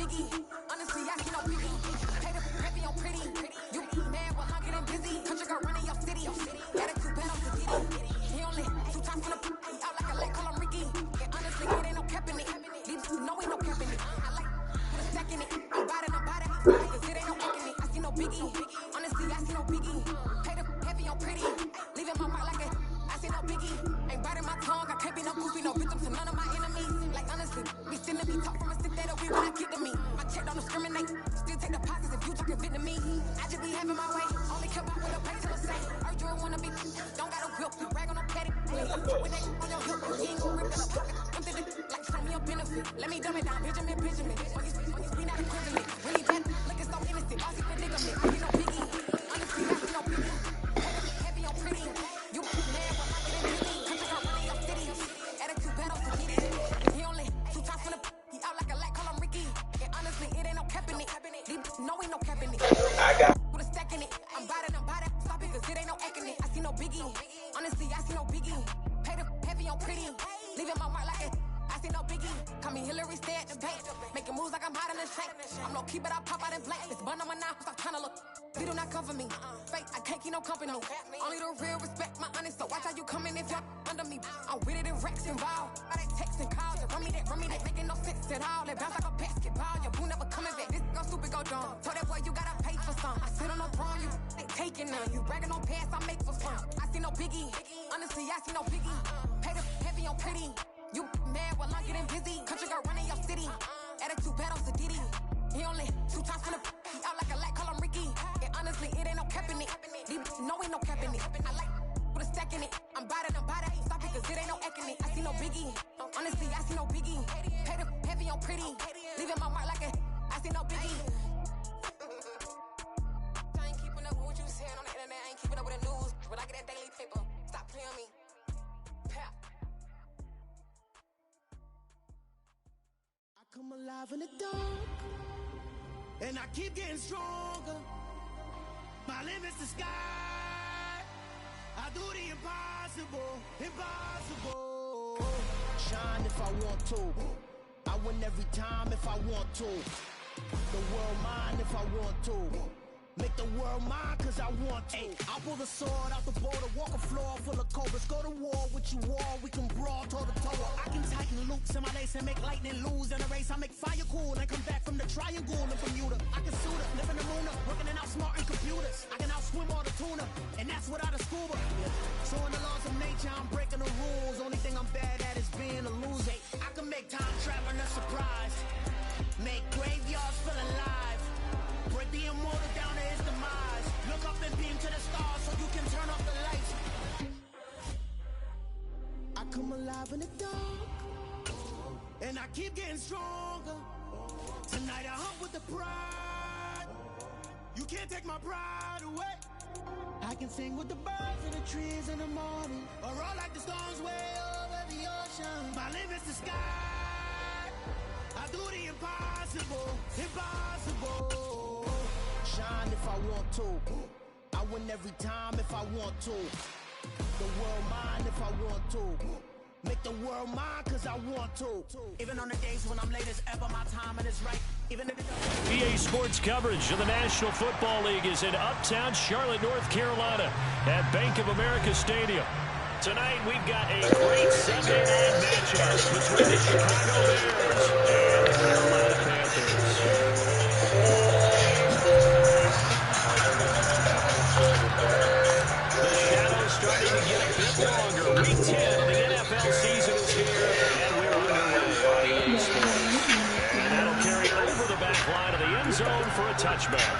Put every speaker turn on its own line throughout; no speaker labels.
biggie. Honestly, I see no biggie. Pay the heavy on pretty. You mad, well, I'm getting busy. Country girl running your city. Attitude bad off the ditty. He only 2 times from the he out like a light, call him Ricky. And honestly, it ain't no cap in it. Leave no ain't no cap in it. I like put a stack in it. I'm bad cause it ain't no acting it. I see no biggie. Honestly, I see no biggie. Pay the heavy on pretty. Leaving my mark like a I see no biggie. Ain't biting my tongue. I can't be no goofy, no victim to none of my enemies. Like honestly, be sending me talk from a stick that'll be when I kick to me. My check don't discriminate. Still take deposits if you talking Vietnamese. I just be having my way. Only care about what a pay to the say. Urge you wanna be. Don't got a whip. Rag on no petty. When they on your hip, you ain't gon' rip in a pocket. Empty the like show me a benefit. Let me dumb it down, Benjamin. On you be not a criminal. Really bad, looking so innocent. All see predicament. I see no biggie. Honestly, I see no biggie. Heavy on pretty. You mad when I'm getting busy. Country girl running your city. Attitude bad off the ditty. He only 2 times from the he out like a light, call him Ricky. And honestly, it ain't no cap in it. No ain't no cap in it. I got put a stack in it. I'm bad. Stop it, cause it ain't no acting it. I see no biggie. Honestly, I see no biggie. Pay the heavy on pretty. Leaving my mark like it. I see no biggie. Call me Hillary, stay at the bank. Making moves like I'm hot in the shank. I'm low key, but I pop out in blank. It's bun on my knife, stop trying to look. They do not cover me. Fake, I can't keep no company. Only the real respect my honest. So watch how you coming if y'all under me. I'm with it and Rex involved. All that text and calls. Run me that making no sense at all. They bounce like a basketball. Your boo never coming back. This go stupid, go dumb. Told that boy you gotta pay for some. I sit on the throne, you ain't taking none. You bragging on past, I make for fun. I see no biggie. Honestly, I see no biggie. Pay the heavy on pretty. You mad while I'm getting busy. Country girl running your city. Attitude bad off the ditty. He only 2 times from the he out like a light, call him Ricky. And honestly, it ain't no cap in it. No ain't no cap in it. I like put a stack in it. I'm bad. Stop it, cause it ain't no acting it. I see no biggie. Honestly, I see no biggie. Pay the heavy on pretty. Leaving my mark like a I see no biggie. I ain't keeping up with what you saying on the internet. I ain't keeping up with the news. But I get that daily paper. Stop playing me. Pap.
Come alive in the dark, and I keep getting stronger. My limit's the sky. I do the impossible. Shine if I want to. I win every time if I want to. The world mine if I want to. Make the world mine cause I want to. I'll pull the sword out the border, walk a floor full of cobras. Go to war with you all, we can brawl toe to toe. I can tighten loops in my lace and make lightning lose in a race. I make fire cool and come back from the triangle in Bermuda. I can suit up, live in the moon up, working and outsmarting computers. I can outswim all the tuna, and that's without a scuba. So in the laws of nature, I'm breaking the rules. Only thing I'm bad at is being a loser. I can make time traveling a surprise. Make graveyards feel alive. Break the immortal down to his demise. Look up and beam to the stars so you can turn off the lights. I come alive in the dark, and I keep getting stronger. Tonight I hunt with the pride. You can't take my pride away. I can sing with the birds and the trees in the morning, or roll like the storms way over the ocean. My limit's the sky. I do the impossible. Shine if I want to. I win every time if I want to. The world mine if I want to. Make the world mine cause I want to. Even on the days when I'm late as ever, my timing is right. Even if
EA Sports coverage of the National Football League is in uptown Charlotte, North Carolina at Bank of America Stadium. Tonight we've got a great Sunday night matchup between the Chicago Bears and the Carolina Panthers. The shadow's starting to get a bit longer. Week 10 of the NFL season is here, and we're underway on EA Sports. And that'll carry over the back line of the end zone for a touchback.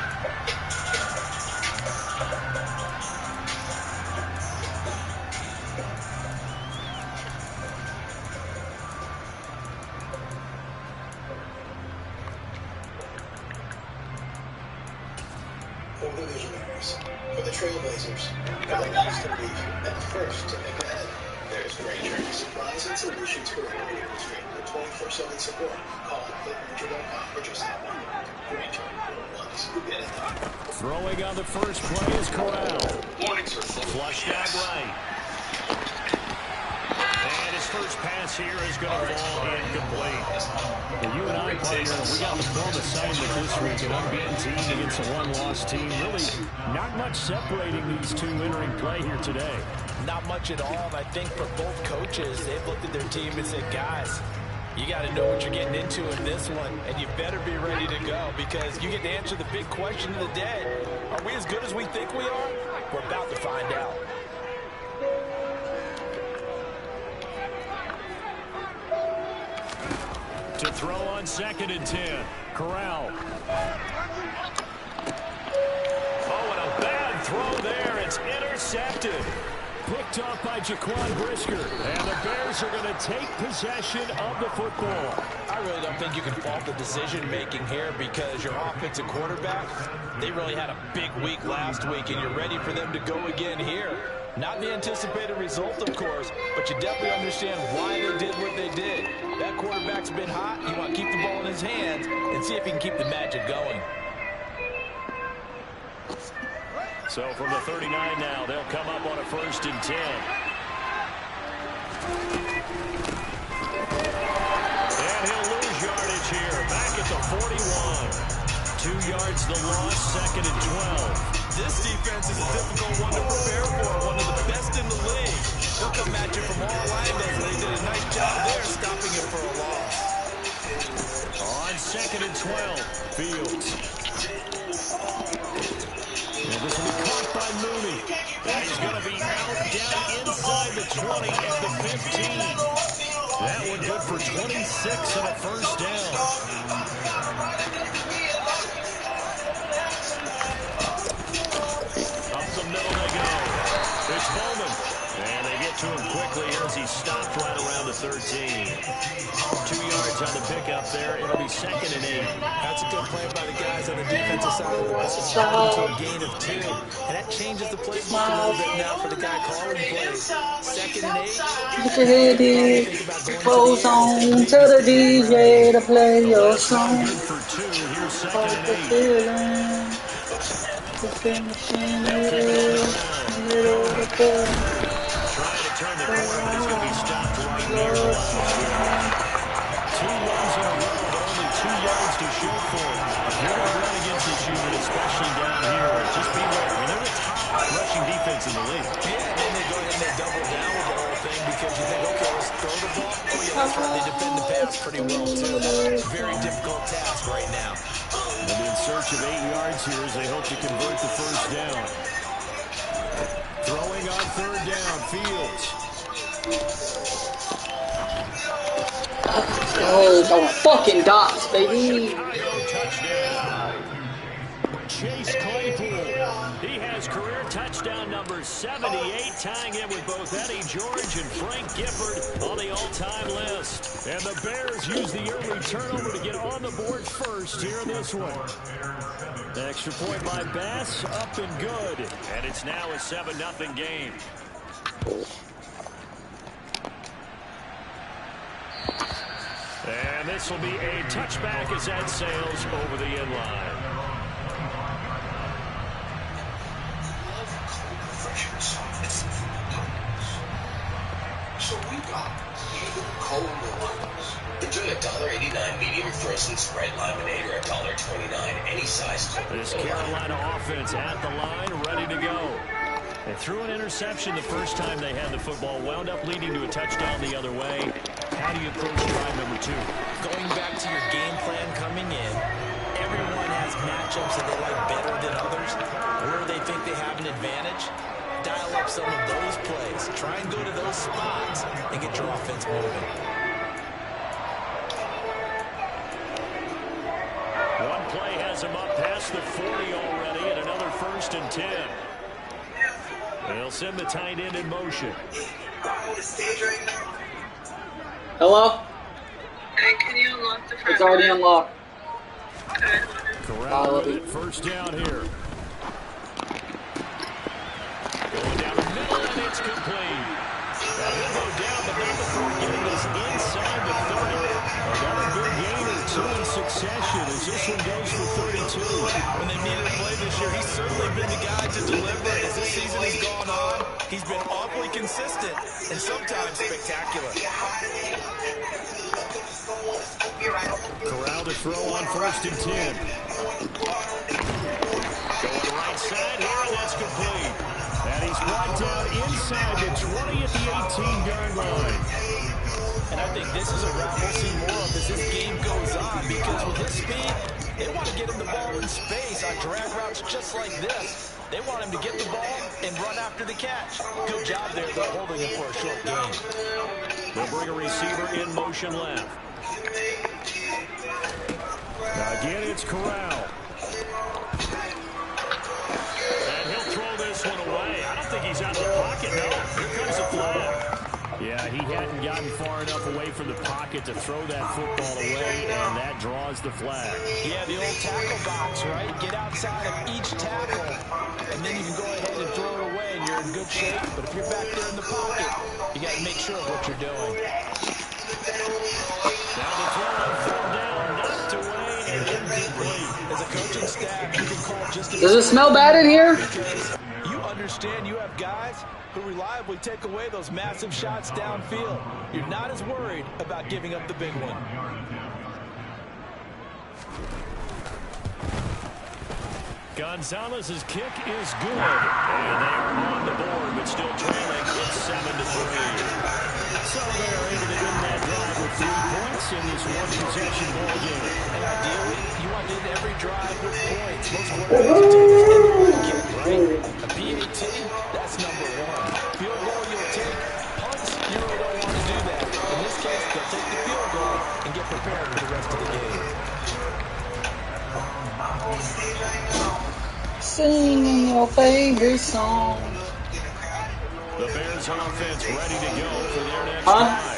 For the visionaries, for the trailblazers, for the last to leave, and the first to make ahead. There's Granger, supplies and solutions for your industry with 24/7 support. Call clickgranger.com or just stop by. Granger, once you get it done.
Throwing on the first play is Corral. Flushed out right. And his first pass here is going to fall incomplete.
Well, you and I, partner, we got the film assignment this week. An unbeaten team against a one-loss team. Really not much separating these two entering play here today.
Not much at all. And I think for both coaches, they've looked at their team and said, guys, you got to know what you're getting into in this one, and you better be ready to go because you get to answer the big question of the day. Are we as good as we think we are? We're about to find out.
To throw on 2nd and 10. Corral. Oh, and a bad throw there. It's intercepted.
Picked off by Jaquan Brisker.
And the Bears are going to take possession of the football.
I really don't think you can fault the decision-making here because your offensive quarterback, they really had a big week last week, and you're ready for them to go again here. Not the anticipated result, of course, but you definitely understand why they did what they did. That quarterback's been hot. You want to keep the ball in his hands and see if he can keep the magic going.
So from the 39 now, they'll come up on a 1st and 10. And he'll lose yardage here. Back at the 41. 2 yards the loss, 2nd and 12.
This defense is a difficult one to prepare for, one of the best in the league. They'll come at you from all angles, and they did a nice job there stopping it for a loss.
On 2nd and 12, Fields.
And this will be caught by Mooney.
And he's going to be out down inside the 20 at the 15. That one good for 26 and a 1st down. Up the middle they go. It's Bowman. And they get to him quickly as he stopped right around the 13. 2 yards on the pickup there. It'll be 2nd and 8.
That's a good play by the guys on the defensive side of the ball. To a gain of 2. And that changes the playbook a little bit now for the guy calling plays. 2nd and 8.
Put your head in. Close on. Tell the DJ to play your song.
Good for 2. Here's 2nd
Fuck
and
the
8.
feeling. The finishing middle of the ball.
Trying to turn the corner, but he's going to be stopped right near the line. 2 runs in a row, but only 2 yards to show for it. You're going to run against this unit, especially down here. Just beware. I mean, they're the top rushing defense in the league.
Yeah, and then they go ahead and they double down with the whole thing because you think, okay, let's throw the ball. Oh, yeah, that's right. They defend the pass pretty well, too. Very difficult task right now.
They'll be in search of 8 yards here as they hope to convert the 1st down. Throwing on 3rd down, Fields.
Oh, going fucking dots, baby.
Touchdown. Chase Claypool. He has career touchdown number 78, tying in with both Eddie George and Frank Gifford on the all-time list. And the Bears use the early turnover to get on the board first here in this one. The extra point by Bass, up and good. And it's now a 7-0 game. And this will be a touchback as that sails over the end line.
So we got cold noodles. Enjoy a $1.89 medium frozen spread lemonade or $1.29 any size.
This Carolina offense at the line, ready to go. They threw an interception the first time they had the football, wound up leading to a touchdown the other way. How do you approach drive number 2?
Going back to your game plan coming in, everyone has matchups that they like better than others. Where they think they have an advantage, dial up some of those plays. Try and go to those spots and get your offense moving.
One play has him up past the 40 already, and another 1st and 10. They'll send the tight end in motion.
Hello?
Hey, can you unlock the front
It's already
door?
unlocked.
Okay.
Corral with it, 1st down here. Going down the middle, and it's complete. Now he'll go down, but not before getting us inside the 30. Another good gain or 2 in succession as this one goes for 32.
When they needed a play this year, he's certainly been the guy to deliver. As this season has gone on, he's been awfully consistent and sometimes spectacular.
Corral to throw on 1st and 10. Going right side here, and that's complete. And he's brought down inside the 20 at the 18-yard line.
And I think this is a route we'll see more of as this game goes on, because with his speed, they want to get him the ball in space on drag routes just like this. They want him to get the ball and run after the catch. Good job there, though, holding him for a short gain.
They'll bring a receiver in motion left. Again, it's Corral. And he'll throw this one away. I don't think he's out of the pocket, no. Here comes the flag. Yeah, he hadn't gotten far enough away from the pocket to throw that football away, and that draws the flag.
Yeah, the old tackle box, right? Get outside of each tackle, and then you can go ahead and throw it away, and you're in good shape. But if you're back there in the pocket, you got to make sure of what you're doing.
Now the throw on 4th down, knocked away and incomplete.
As a coaching staff, you can call just
Does it smell bad in here?
because you understand you have guys who reliably take away those massive shots downfield. You're not as worried about giving up the big one.
Gonzalez's kick is good. And they are on the board, but still trailing. It's 7-3. So they're able to end that drive with 3 points in this one-possession ball game.
And ideally, you want to end every drive with points. Most quarterbacks will take this end kick, right? A PAT, that's number 1. Field goal you'll take. Punts, you really don't want to do that. In this case, they'll take the field goal and get prepared for the rest of the game.
Sing your favorite song.
The Bears offense ready to go for their next drive.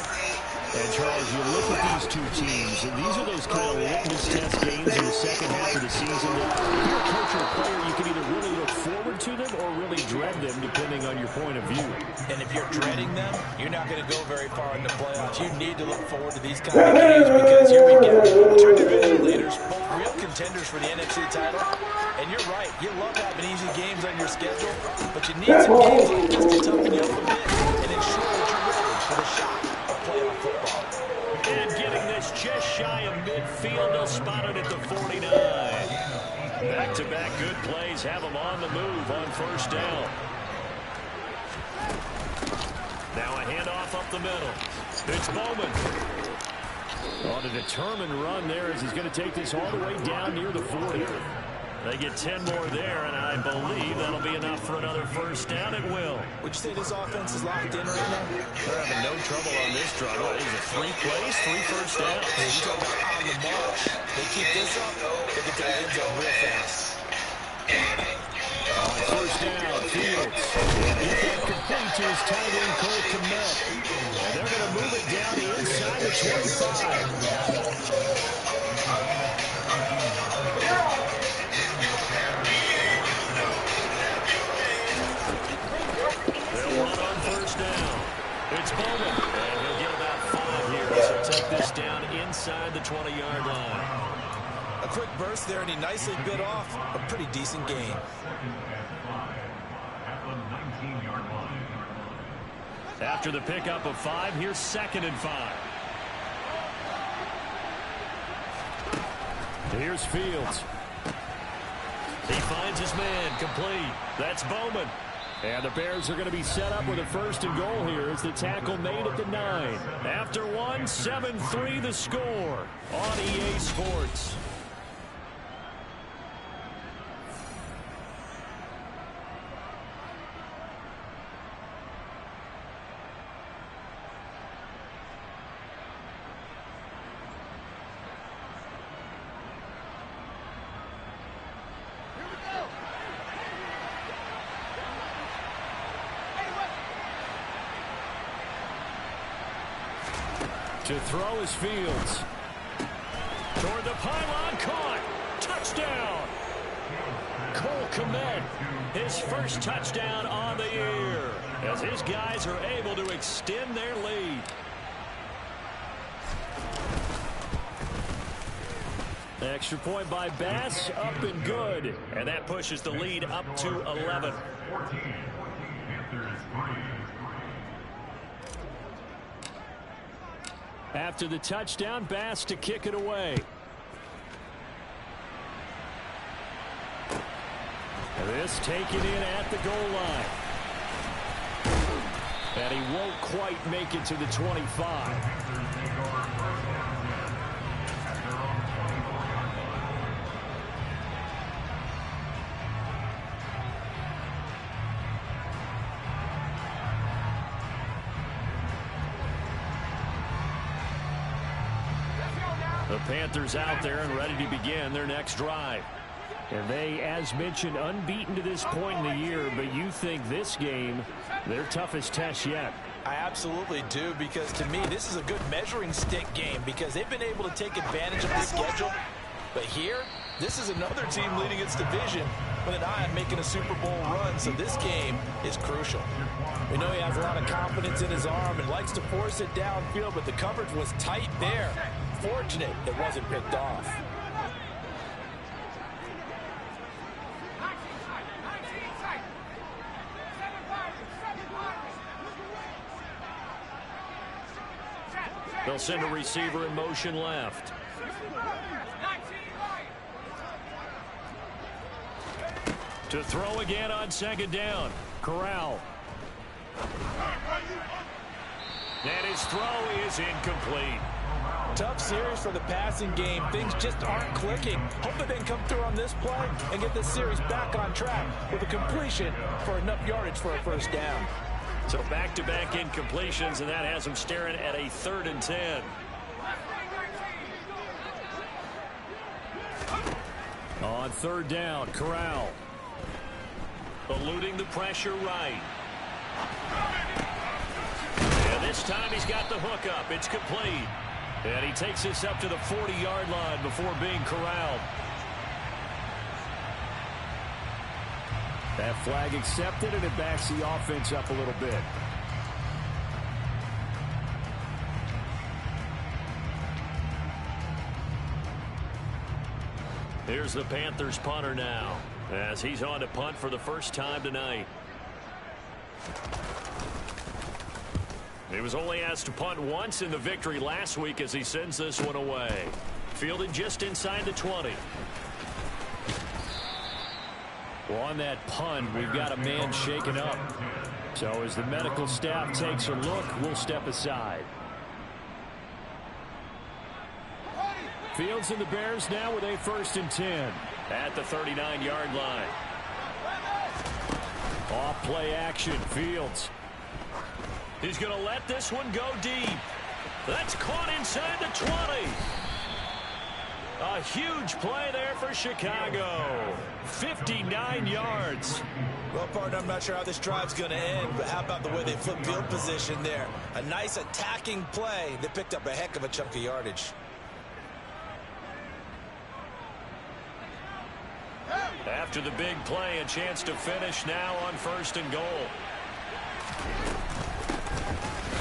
And Charles, you look at these two teams, and these are those kind of litmus test games in the second half of the season that if you're a coach or a player, you can either really look forward to them or really dread them, depending on your point of view.
And if you're dreading them, you're not going to go very far in the playoffs. You need to look forward to these kind of games because here we go. Two division leaders, both real contenders for the NFC title. And you're right, you love having easy games on your schedule, but you need some games like this to toughen you up a bit and ensure that you're ready for the shot of playoff football.
And getting this just shy of midfield, they'll spot it at the 49. Back-to-back good plays have them on the move on 1st down. Now a handoff up the middle. It's Bowman. On a determined run there as he's going to take this all the way down near the 40. They get 10 more there, and I believe that'll be enough for another 1st down. It will.
Would you say this offense is locked in right now?
They're having no trouble on this drive. What is it, 3 plays, 3 first downs?
Hey, you talk about on the march. They keep this up, they get to the end zone real fast.
On 1st down, Fields. Get that complete to his tight end, Cole Kmet. And they're going to move it down the inside the 25. They'll run on 1st down. It's Bowman. And he'll get about 5 here as he'll take this down inside the 20-yard line.
A quick burst there, and he nicely bit off a pretty decent gain.
After the pickup of 5, here's 2nd and 5. Here's Fields. He finds his man, complete. That's Bowman. And the Bears are going to be set up with a 1st and goal here as the tackle made at the 9. After 1, 7-3 the score on EA Sports. To throw is Fields. Toward the pylon, caught. Touchdown. Cole Kmet, his first touchdown on the year, as his guys are able to extend their lead. Extra point by Bass, up and good. And that pushes the lead up to 11. After the touchdown, Bass to kick it away. This taken in at the goal line. And he won't quite make it to the 25. The Panthers out there and ready to begin their next drive. And they, as mentioned, unbeaten to this point in the year, but you think this game, their toughest test yet.
I absolutely do, because to me, this is a good measuring stick game because they've been able to take advantage of the schedule. But here, this is another team leading its division with an eye on making a Super Bowl run, so this game is crucial. We know he has a lot of confidence in his arm and likes to force it downfield, but the coverage was tight there. Fortunate it wasn't picked off.
They'll send a receiver in motion left. To throw again on second down. Corral. And his throw is incomplete.
Tough series for the passing game. Things just aren't clicking. Hope that they can come through on this play and get this series back on track with a completion for enough yardage for a first down.
So back-to-back incompletions, and that has them staring at a 3rd and 10. On 3rd down, Corral. Eluding the pressure right. And this time he's got the hook up. It's complete. And he takes this up to the 40-yard line before being corralled. That flag accepted, and it backs the offense up a little bit. Here's the Panthers punter now, as he's on to punt for the first time tonight. He was only asked to punt once in the victory last week as he sends this one away. Fielded just inside the 20. Well, on that punt, we've got a man shaken up. So as the medical staff takes a look, we'll step aside. Fields and the Bears now with a 1st and 10 at the 39-yard line. Off play action, Fields. He's going to let this one go deep. That's caught inside the 20. A huge play there for Chicago. 59 yards.
Well, partner, I'm not sure how this drive's going to end, but how about the way they flip field position there? A nice attacking play that picked up a heck of a chunk of yardage.
After the big play, a chance to finish now on 1st and goal.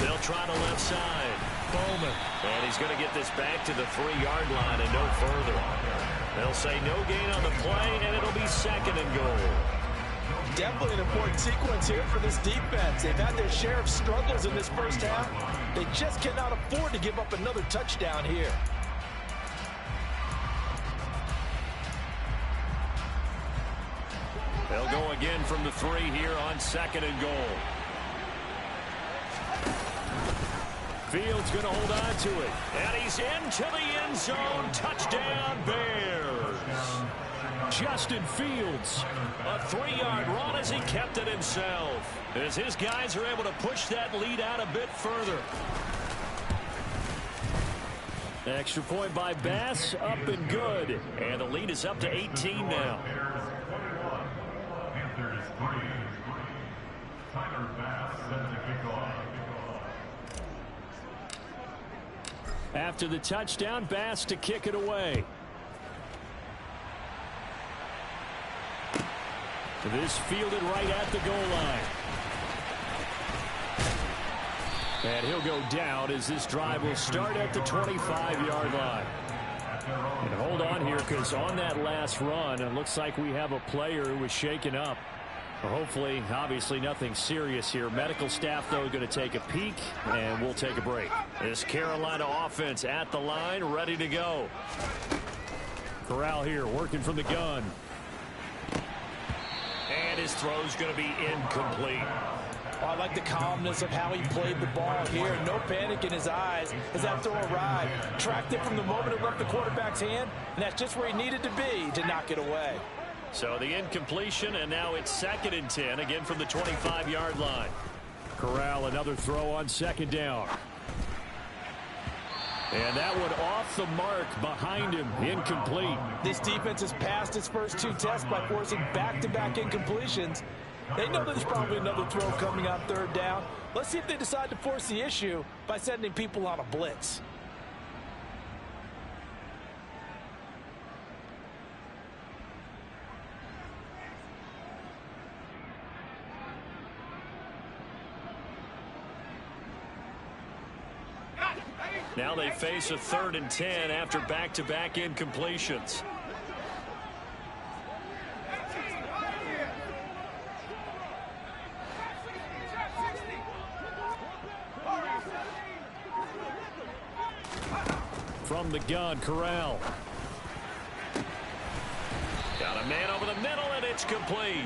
They'll try the left side. Bowman. And he's going to get this back to the 3-yard line and no further. They'll say no gain on the play, and it'll be 2nd and goal.
Definitely an important sequence here for this defense. They've had their share of struggles in this first half. They just cannot afford to give up another touchdown here.
They'll go again from the 3 here on 2nd and goal. Fields going to hold on to it. And he's into the end zone. Touchdown, Bears. Justin Fields. A 3-yard run as he kept it himself. As his guys are able to push that lead out a bit further. Extra point by Bass. Up and good. And the lead is up to 18 now. After the touchdown, Bass to kick it away. This fielded right at the goal line. And he'll go down as this drive will start at the 25-yard line.
And hold on here, because on that last run, it looks like we have a player who was shaken up. Well, hopefully, obviously, nothing serious here. Medical staff, though, going to take a peek, and we'll take a break. This Carolina offense at the line, ready to go. Corral here, working from the gun. And his throw's going to be incomplete.
Oh, I like the calmness of how he played the ball here. No panic in his eyes as that throw arrived. Tracked it from the moment it left the quarterback's hand, and that's just where he needed to be to knock it away.
So the incompletion, and now it's 2nd and 10, again from the 25-yard line.
Corral, another throw on 2nd down. And that one off the mark behind him, incomplete.
This defense has passed its first 2 tests by forcing back-to-back incompletions. They know there's probably another throw coming on 3rd down. Let's see if they decide to force the issue by sending people on a blitz.
Now they face a 3rd and 10 after back-to-back incompletions.
From the gun, Corral.
Got a man over the middle, and it's complete.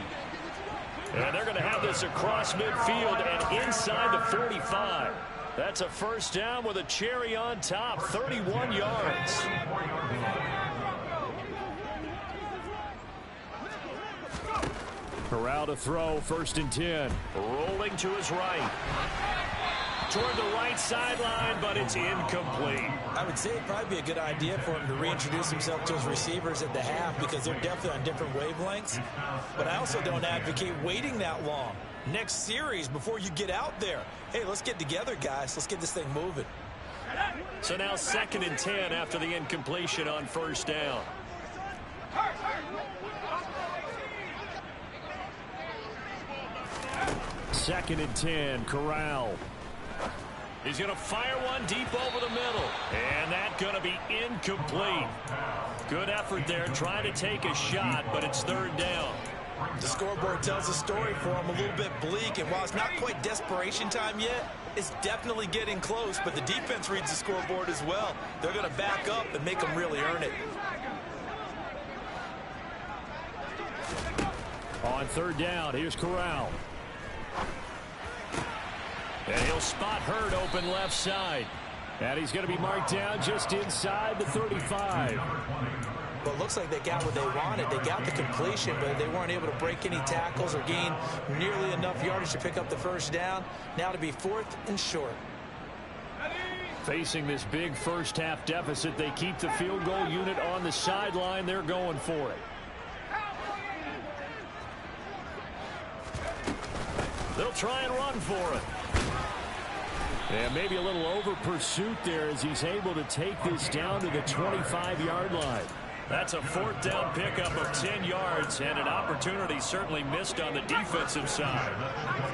And they're going to have this across midfield and inside the 45. That's a 1st down with a cherry on top, 31 yards.
Corral to throw, 1st and 10.
Rolling to his right. Toward the right sideline, but it's incomplete.
I would say it'd probably be a good idea for him to reintroduce himself to his receivers at the half because they're definitely on different wavelengths. But I also don't advocate waiting that long. Next series before you get out there. Hey, let's get together, guys. Let's get this thing moving.
So now 2nd and 10 after the incompletion on 1st down.
Second and 10, Corral.
He's going to fire one deep over the middle. And that's going to be incomplete. Good effort there, trying to take a shot, but it's 3rd down.
The scoreboard tells a story for him, a little bit bleak, and while it's not quite desperation time yet, it's definitely getting close, but the defense reads the scoreboard as well. They're going to back up and make them really earn it.
On 3rd down, here's Corral.
And he'll spot Hurd open left side.
And he's going to be marked down just inside the 35.
Well, it looks like they got what they wanted. They got the completion, but they weren't able to break any tackles or gain nearly enough yardage to pick up the 1st down. Now to be 4th and short.
Facing this big 1st half deficit, they keep the field goal unit on the sideline. They're going for it.
They'll try and run for it.
And maybe a little over pursuit there as he's able to take this down to the 25-yard line.
That's a 4th down pickup of 10 yards and an opportunity certainly missed on the defensive side.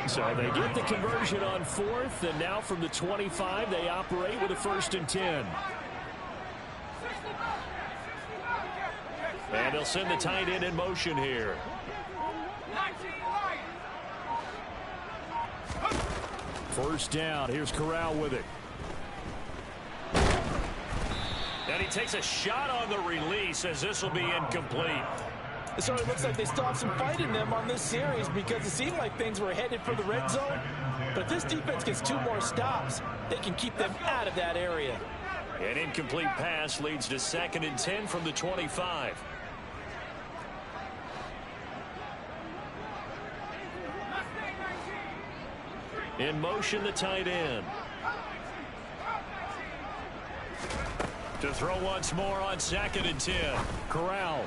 So they get the conversion on 4th, and now from the 25 they operate with a 1st and 10.
And they'll send the tight end in motion here.
First down. Here's Corral with it.
And he takes a shot on the release as this will be incomplete.
So it looks like they still have some fight in them on this series because it seemed like things were headed for the red zone. But if this defense gets 2 more stops, they can keep them out of that area.
An incomplete pass leads to 2nd and 10 from the 25. In motion, the tight end. To throw once more on 2nd and 10.
Corral.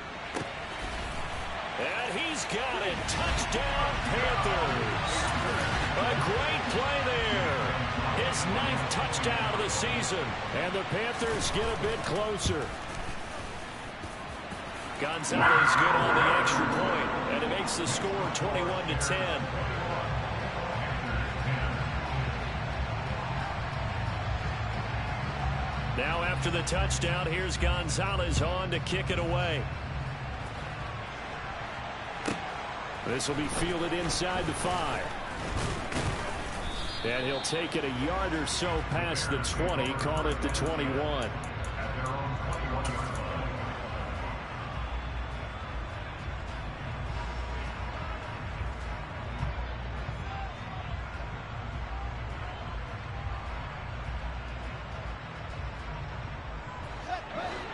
And he's got it. Touchdown, Panthers. A great play there. His 9th touchdown of the season.
And the Panthers get a bit closer.
Gonzalez good on the extra point, and it makes the score 21-10. Now after the touchdown, here's Gonzalez on to kick it away. This will be fielded inside the 5. And he'll take it a yard or so past the 20, called it the 21.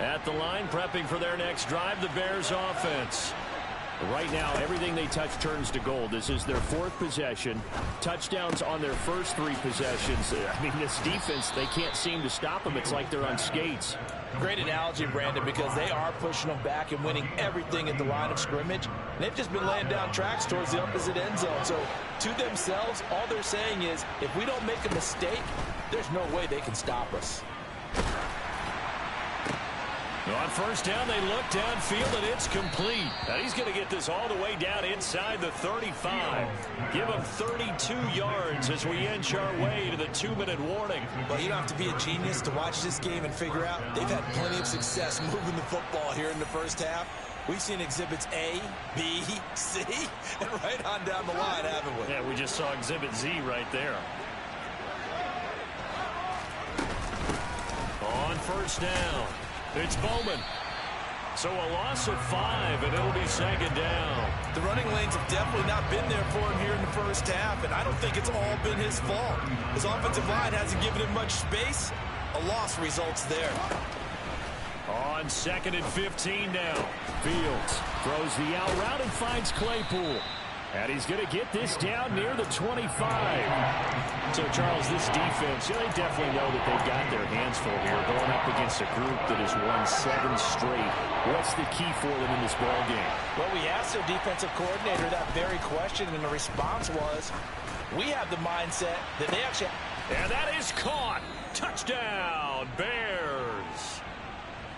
At the line, prepping for their next drive, the Bears offense. Right now, everything they touch turns to gold. This is their 4th possession. Touchdowns on their first 3 possessions. I mean, this defense, they can't seem to stop them. It's like they're on skates.
Great analogy, Brandon, because they are pushing them back and winning everything at the line of scrimmage. And they've just been laying down tracks towards the opposite end zone. So, to themselves, all they're saying is, if we don't make a mistake, there's no way they can stop us.
On first down, they look downfield, and it's complete. Now he's going to get this all the way down inside the 35. Give him 32 yards as we inch our way to the 2-minute warning.
Well, you don't have to be a genius to watch this game and figure out they've had plenty of success moving the football here in the first half. We've seen exhibits A, B, C, and right on down the line, haven't we?
Yeah, we just saw exhibit Z right there. On first down, it's Bowman. So a loss of 5, and it'll be 2nd down.
The running lanes have definitely not been there for him here in the first half, and I don't think it's all been his fault. His offensive line hasn't given him much space. A loss results there.
On 2nd and 15 now. Fields throws the out route and finds Claypool. And he's going to get this down near the 25. So, Charles, this defense, they definitely know that they've got their hands full here, going up against a group that has won 7 straight. What's the key for them in this ball game?
Well, we asked their defensive coordinator that very question, and the response was, we have the mindset that they actually...
And that is caught. Touchdown, Bears.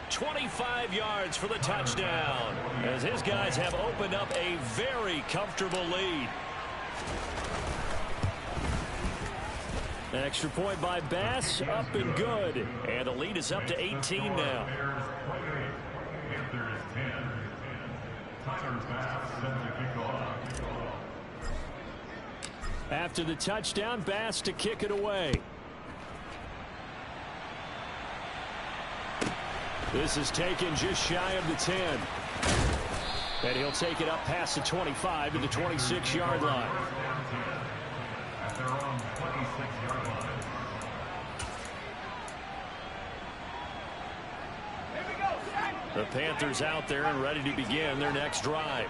25 yards for the touchdown, as his guys have opened up a very comfortable lead. Extra point by Bass, up and good. And the lead is up to 18 now. After the touchdown, Bass to kick it away. This is taken just shy of the 10. And he'll take it up past the 25 to the 26-yard line. The Panthers out there and ready to begin their next drive.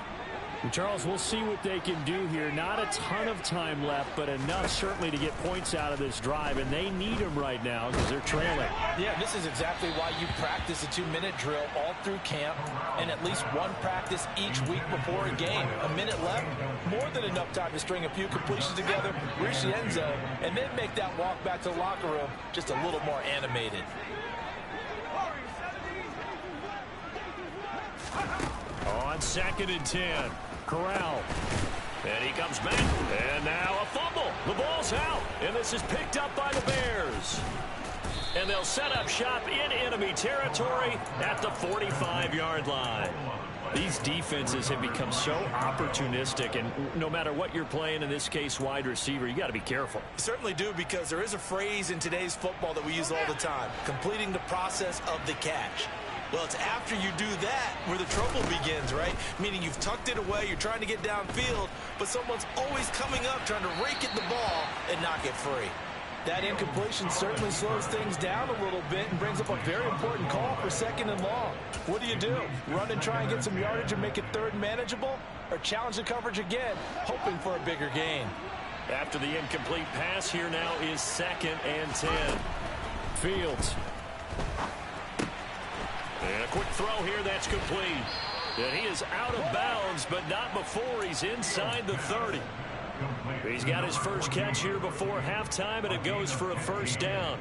And Charles, we'll see what they can do here. Not a ton of time left, but enough certainly to get points out of this drive, and they need them right now because they're trailing.
Yeah, this is exactly why you practice a 2-minute drill all through camp and at least one practice each week before a game. A minute left, more than enough time to string a few completions together, reach the end zone, and then make that walk back to the locker room just a little more animated.
On 2nd and 10. Corral. And he comes back. And now a fumble. The ball's out. And this is picked up by the Bears. And they'll set up shop in enemy territory at the 45-yard line. These defenses have become so opportunistic, and no matter what you're playing, in this case wide receiver, you got to be careful.
You certainly do, because there is a phrase in today's football that we use all the time, completing the process of the catch. Well, it's after you do that where the trouble begins, right? Meaning you've tucked it away, you're trying to get downfield, but someone's always coming up trying to rake at the ball and knock it free.
That incompletion certainly slows things down a little bit and brings up a very important call for 2nd and long. What do? Run and try and get some yardage and make it 3rd manageable? Or challenge the coverage again, hoping for a bigger gain?
After the incomplete pass, here now is 2nd and 10. Fields. And a quick throw here that's complete. And he is out of bounds, but not before he's inside the 30. He's got his first catch here before halftime, and it goes for a 1st down.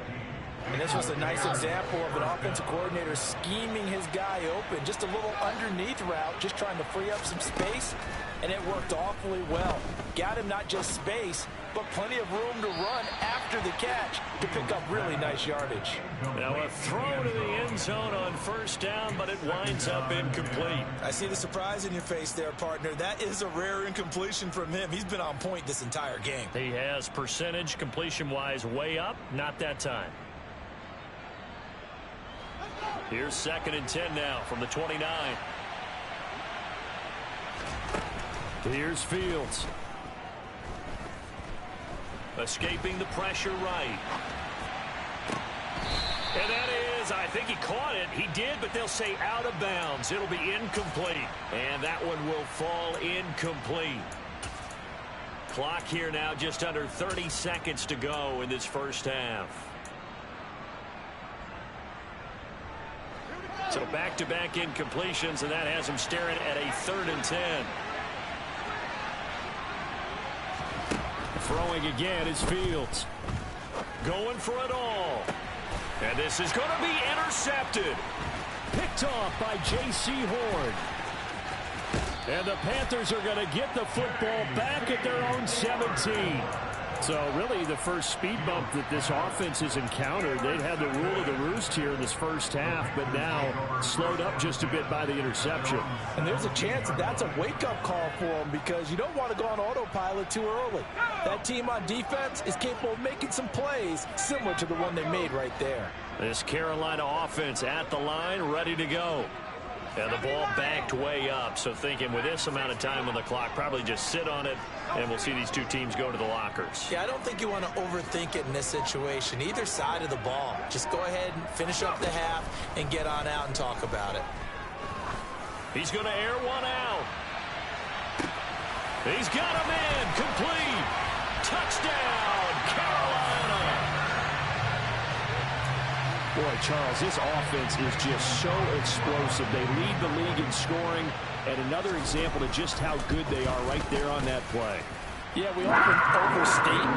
And this was a nice example of an offensive coordinator scheming his guy open. Just a little underneath route, just trying to free up some space, and it worked awfully well. Got him not just space, but plenty of room to run after the catch to pick up really nice yardage.
Now a throw to the end zone on first down, but it winds up incomplete.
I see the surprise in your face there, partner. That is a rare incompletion from him. He's been on point this entire game.
He has percentage completion-wise way up, not that time. Here's 2nd and 10 now from the 29. Here's Fields. Escaping the pressure right. And that is, I think he caught it. He did, but they'll say out of bounds. It'll be incomplete. And that one will fall incomplete. Clock here now just under 30 seconds to go in this first half. So back-to-back incompletions, and that has him staring at a 3rd and 10. Throwing again is Fields. Going for it all. And this is going to be intercepted. Picked off by J.C. Horn. And the Panthers are going to get the football back at their own 17. So really the first speed bump that this offense has encountered. They'd had the rule of the roost here in this first half, but now slowed up just a bit by the interception.
And there's a chance that that's a wake-up call for them because you don't want to go on autopilot too early. That team on defense is capable of making some plays similar to the one they made right there.
This Carolina offense at the line, ready to go. And the ball backed way up, so thinking with this amount of time on the clock, probably just sit on it, and we'll see these two teams go to the lockers.
Yeah, I don't think you want to overthink it in this situation. Either side of the ball. Just go ahead and finish up the half and get on out and talk about it.
He's going to air one out. He's got him in. Complete. Touchdown, Carolina.
Boy, Charles, this offense is just so explosive. They lead the league in scoring, and another example of just how good they are right there on that play.
Yeah, we often overstate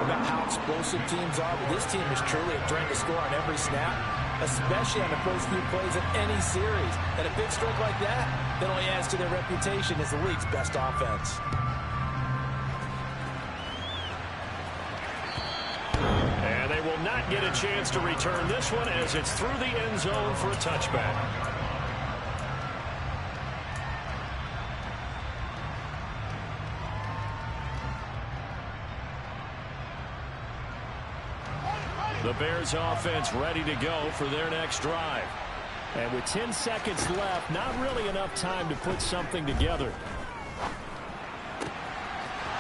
about how explosive teams are, but this team is truly a threat to score on every snap, especially on the first few plays of any series. And a big stroke like that only adds to their reputation as the league's best offense.
And they will not get a chance to return this one as it's through the end zone for a touchback. The Bears offense ready to go for their next drive.
And with 10 seconds left, not really enough time to put something together.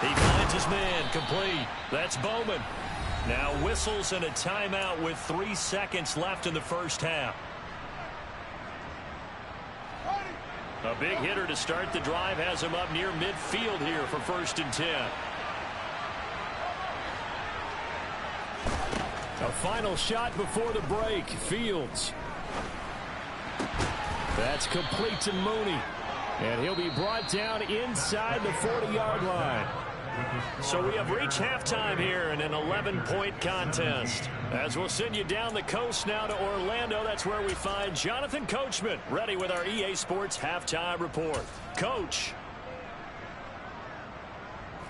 He finds his man, complete. That's Bowman. Now whistles and a timeout with 3 seconds left in the first half. A big hitter to start the drive has him up near midfield here for 1st and 10.
A final shot before the break. Fields. That's complete to Mooney. And he'll be brought down inside the 40-yard line.
So we have reached halftime here in an 11-point contest. As we'll send you down the coast now to Orlando, that's where we find Jonathan Coachman ready with our EA Sports Halftime Report. Coach.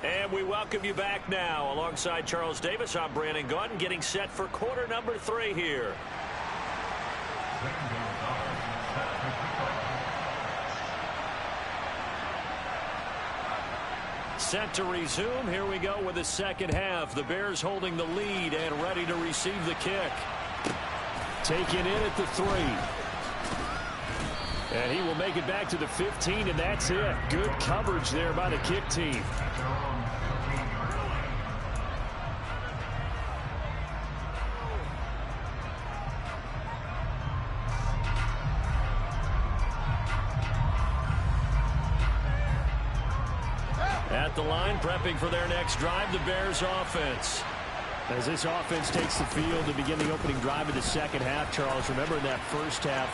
And we welcome you back now. Alongside Charles Davis, I'm Brandon Gaudin, getting set for quarter number 3 here. Set to resume. Here we go with the second half. The Bears holding the lead and ready to receive the kick.
Taken in at the 3. And he will make it back to the 15, and that's it. Good coverage there by the kick team.
At the line, prepping for their next drive, the Bears offense.
As this offense takes the field to begin the opening drive of the second half, Charles, remember in that first half,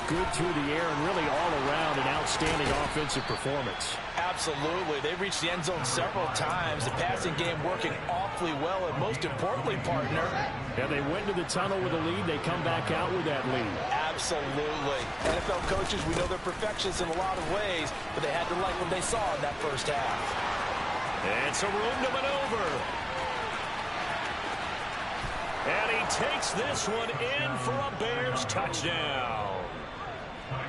good through the air and really all around an outstanding offensive performance.
Absolutely. They reached the end zone several times. The passing game working awfully well, and most importantly, partner.
Yeah, they went to the tunnel with a lead. They come back out with that lead.
Absolutely. NFL coaches, we know they're perfectionists in a lot of ways, but they had to like what they saw in that first half.
And some room to maneuver. takes this one in for a Bears touchdown.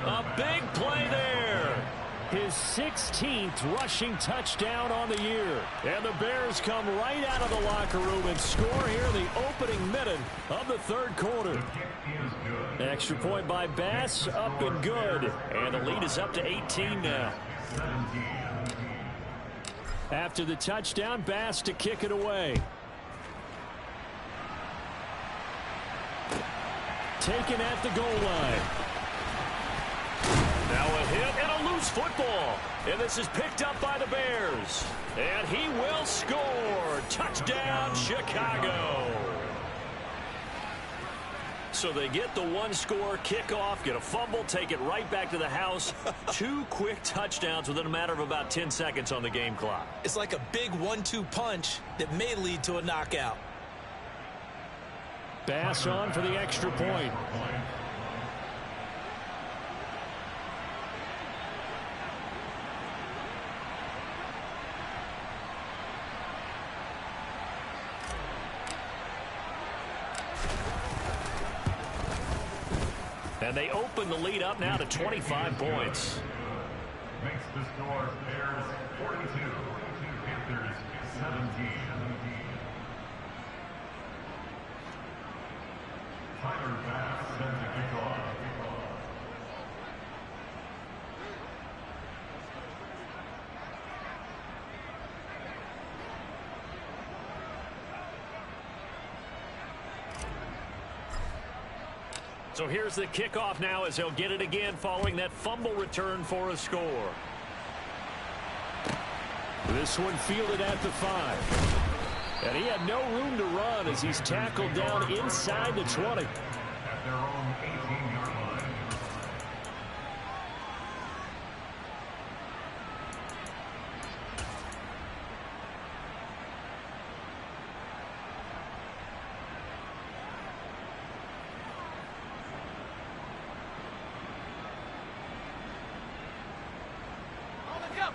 A big play there.
His 16th rushing touchdown on the year.
And the Bears come right out of the locker room and score here in the opening minute of the third quarter.
Extra point by Bass, up and good.
And the lead is up to 18 now.
After the touchdown, Bass to kick it away. Taken at the goal line.
Now a hit and a loose football. And this is picked up by the Bears. And he will score. Touchdown, Chicago. So they get the one-score kickoff, get a fumble, take it right back to the house. 2 quick touchdowns within a matter of about 10 seconds on the game clock.
It's like a big 1-2 punch that may lead to a knockout.
Bass on for the extra point.
And they open the lead up now to 25 points.
Makes the score Bears 42, Panthers 17. Tyler Bass sends the kickoff.
So here's the kickoff now as he'll get it again following that fumble return for a score.
This one fielded at the 5.
And he had no room to run as he's tackled down inside the 20.
At their own 18-yard line.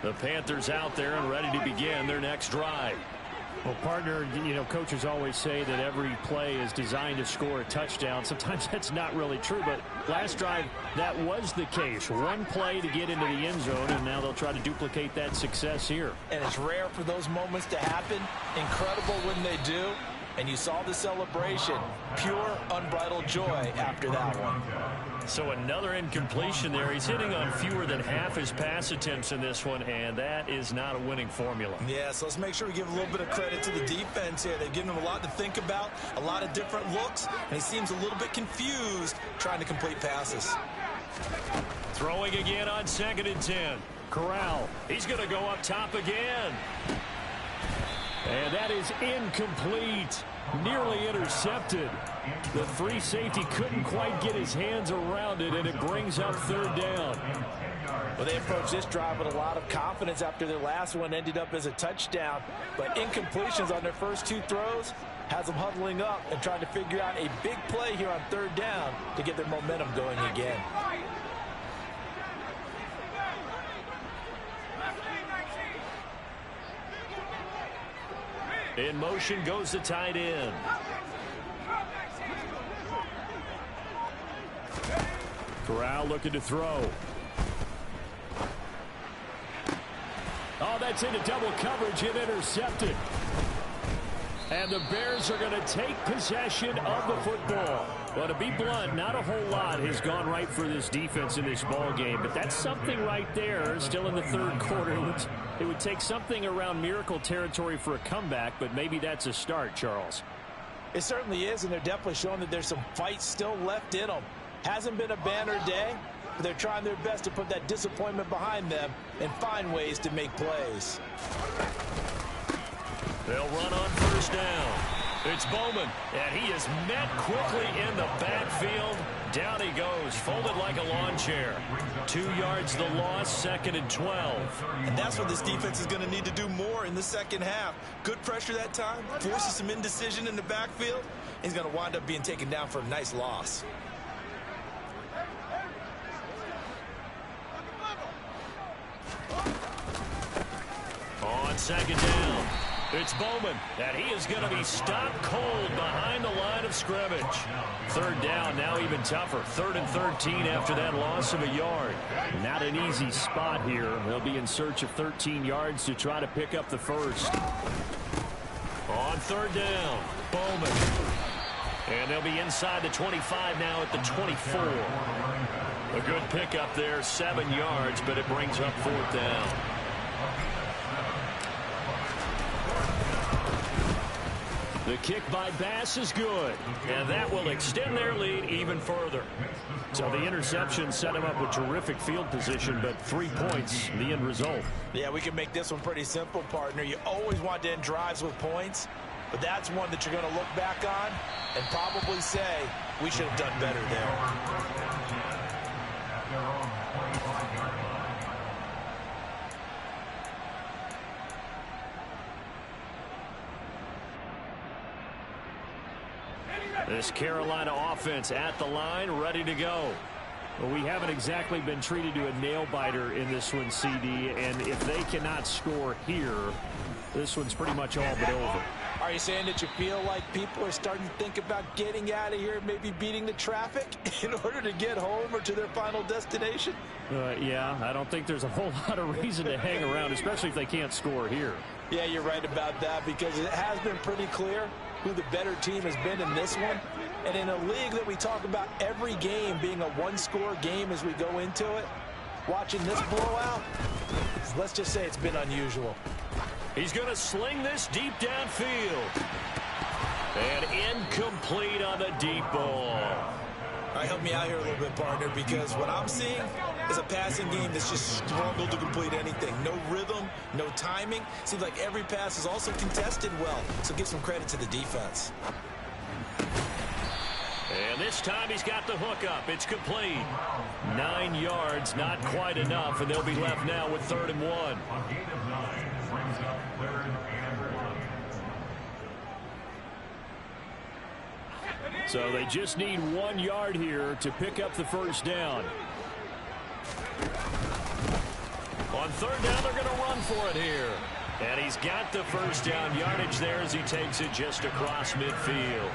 The Panthers out there and ready to begin their next drive.
Well, partner, you know, coaches always say that every play is designed to score a touchdown. Sometimes that's not really true, but last drive, that was the case. One play to get into the end zone, and now they'll try to duplicate that success here.
And it's rare for those moments to happen. Incredible when they do. And you saw the celebration. Pure, unbridled joy after that one.
So another incompletion there. He's hitting on fewer than half his pass attempts in this one, and that is not a winning formula.
Yeah, so let's make sure we give a little bit of credit to the defense here. They've given him a lot to think about, a lot of different looks, and he seems a little bit confused trying to complete passes.
Throwing again on 2nd and 10. Corral, he's going to go up top again.
And that is incomplete. Nearly intercepted. The free safety couldn't quite get his hands around it, and it brings up 3rd down.
Well, they approached this drive with a lot of confidence after their last one ended up as a touchdown. But incompletions on their first 2 throws has them huddling up and trying to figure out a big play here on 3rd down to get their momentum going again.
In motion goes the tight end.
Corral looking to throw. Oh, that's into double coverage and intercepted. And the Bears are going to take possession of the football. Well, to be blunt, not a whole lot has gone right for this defense in this ball game, but that's something right there. Still in the 3rd quarter. It would take something around miracle territory for a comeback, but maybe that's a start, Charles.
It certainly is, and they're definitely showing that there's some fight still left in them. Hasn't been a banner day, but they're trying their best to put that disappointment behind them and find ways to make plays.
They'll run on 1st down. It's Bowman, and he is met quickly in the backfield. Down he goes, folded like a lawn chair. 2 yards the loss, 2nd and 12.
And that's what this defense is going to need to do more in the second half. Good pressure that time, forces some indecision in the backfield. He's going to wind up being taken down for a nice loss.
On 2nd down. It's Bowman, and he is going to be stopped cold behind the line of scrimmage. Third down, now even tougher. 3rd and 13 after that loss of a yard. Not an easy spot here. They'll be in search of 13 yards to try to pick up the first. On 3rd down, Bowman. And they'll be inside the 25 now at the 24. A good pickup there, 7 yards, but it brings up 4th down. The kick by Bass is good, and that will extend their lead even further. So the interception set him up with terrific field position, but 3 points, the end result.
Yeah, we can make this one pretty simple, partner. You always want to end drives with points, but that's one that you're going to look back on and probably say, we should have done better there.
This Carolina offense at the line, ready to go. Well, we haven't exactly been treated to a nail-biter in this one, CD, and if they cannot score here, this one's pretty much all but over.
Are you saying that you feel like people are starting to think about getting out of here, maybe beating the traffic in order to get home or to their final destination?
Yeah, I don't think there's a whole lot of reason to hang around, especially if they can't score here.
Yeah, you're right about that, because it has been pretty clear who the better team has been in this one. And in a league that we talk about every game being a one-score game as we go into it, watching this blowout, let's just say it's been unusual.
He's going to sling this deep downfield. And incomplete on the deep ball.
All right, help me out here a little bit, partner, because what I'm seeing is a passing game that's just struggled to complete anything. No rhythm, no timing. Seems like every pass is also contested well, so give some credit to the defense.
And this time he's got the hook up. It's complete. 9 yards, not quite enough, and they'll be left now with 3rd and 1.
A gain of 9 brings up 3rd and 1.
So they just need 1 yard here to pick up the first down. On 3rd down, they're going to run for it here. And he's got the first down yardage there as he takes it just across midfield.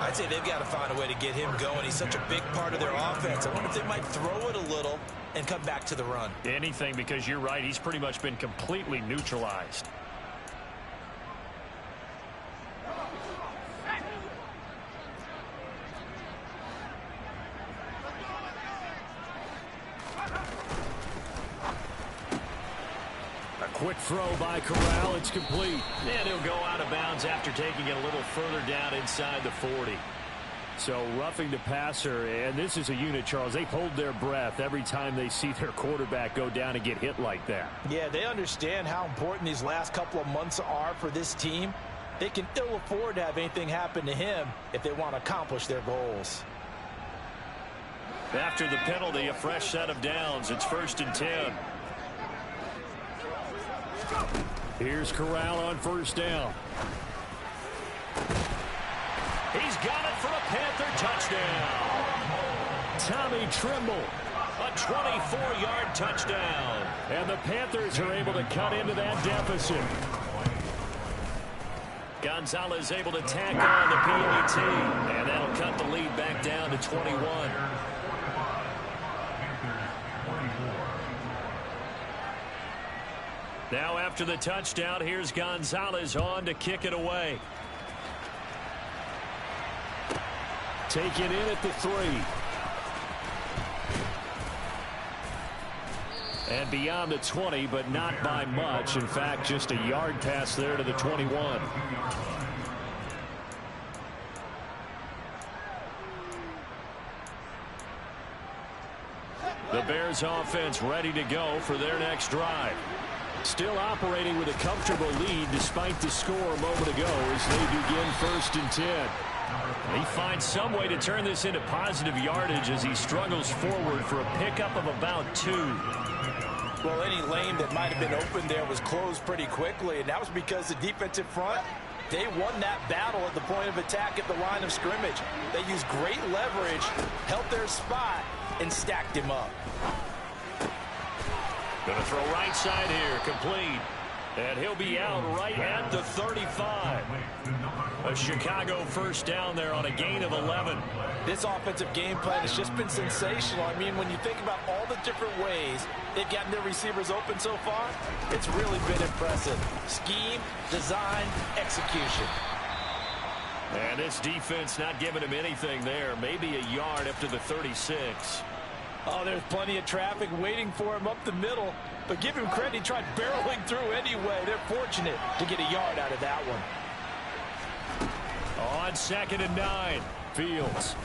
I'd say they've got to find a way to get him going. He's such a big part of their offense. I wonder if they might throw it a little and come back to the run.
Anything, because you're right. He's pretty much been completely neutralized. Quick throw by Corral. It's complete. And he'll go out of bounds after taking it a little further down inside the 40. So roughing the passer, and this is a unit, Charles. They hold their breath every time they see their quarterback go down and get hit like that.
Yeah, they understand how important these last couple of months are for this team. They can ill afford to have anything happen to him if they want to accomplish their goals.
After the penalty, a fresh set of downs. It's 1st and 10. Here's Corral on 1st down. He's got it for a Panther touchdown. Tommy Tremble, a 24-yard touchdown. And the Panthers are able to cut into that deficit. Gonzalez able to tack on the PAT, and that'll cut the lead back down to 21. Now after the touchdown, here's Gonzalez on to kick it away. Taken in at the 3. And beyond the 20, but not by much. In fact, just a yard pass there to the 21. The Bears offense ready to go for their next drive. Still operating with a comfortable lead despite the score a moment ago as they begin 1st and 10. He finds some way to turn this into positive yardage as he struggles forward for a pickup of about 2.
Well, any lane that might have been open there was closed pretty quickly, and that was because the defensive front, they won that battle at the point of attack at the line of scrimmage. They used great leverage, held their spot, and stacked him up.
Going to throw right side here, complete. And he'll be out right at the 35. A Chicago first down there on a gain of 11.
This offensive game plan has just been sensational. I mean, when you think about all the different ways they've gotten their receivers open so far, it's really been impressive. Scheme, design, execution.
And this defense not giving him anything there. Maybe a yard up to the 36.
Oh, there's plenty of traffic waiting for him up the middle. But give him credit, he tried barreling through anyway. They're fortunate to get a yard out of that one.
On 2nd and 9, Fields.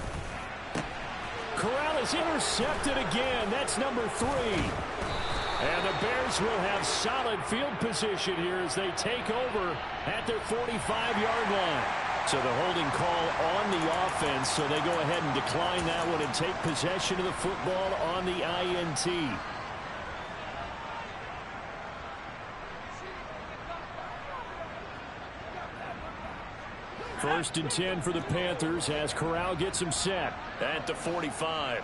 Corral is intercepted again. That's number 3.
And the Bears will have solid field position here as they take over at their 45-yard line. So the holding call on the offense, so they go ahead and decline that one and take possession of the football on the INT. First and 10 for the Panthers as Corral gets him set at the 45.